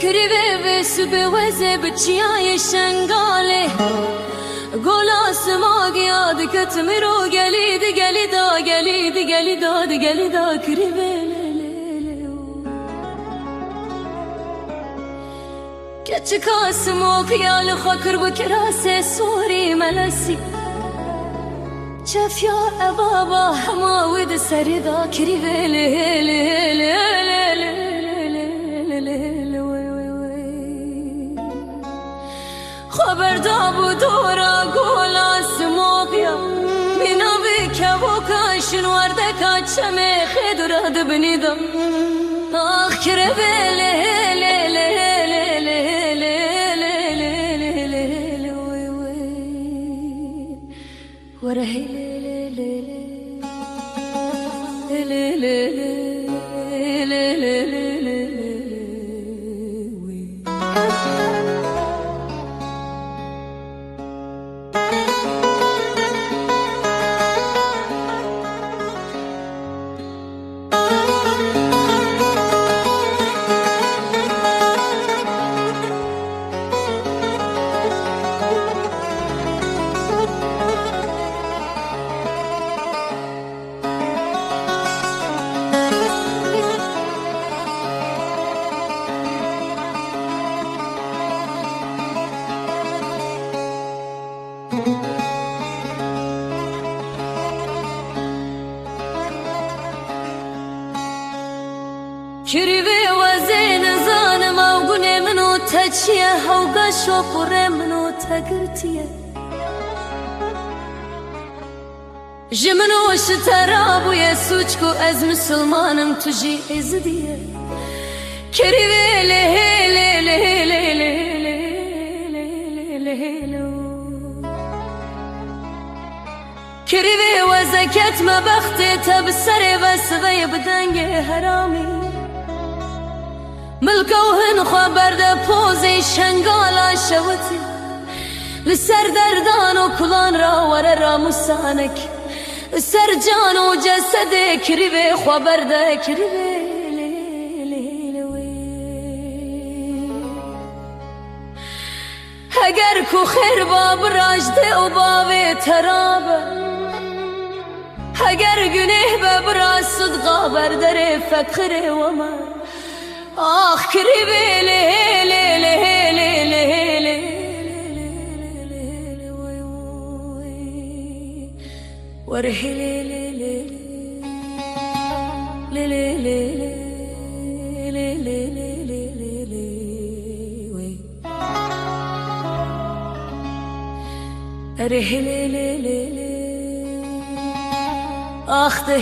كريبه سبه وزه بچیای شنگاله گلا سما گیاد کتمرو گلید گلیدا گلید گلیدا گلیدا كريبه كتش كاسمو خيال خكر بكراسه سوري ملسي شاف يا بابا حما ود سردا كريبه خبر دابو دورا گولا سموقیا مینا بکه بوکا شنوار دکا چمه خدورا دبنیدم آخ کربه وره كريبه وزين زانم اوغنه منو تچيه هوغا شوپره منو تگرتيه جمنو شترابو يسوچكو از مسلمانم تجي ازديه كريبه كريبه وزكت ما بختي تبسر بس غيب دنگه حرامي ملکوهن خبر ده پوزی شنگالا شوتی لسر دردان و کلان را ور راموسانک لسر جان و جسد کریبه خبر ده کریبه اگر کو خیر باب راجده و باب ترابه اگر گنه ببرا صدقا بردر فقر و من آخ كريبه وره آخ ده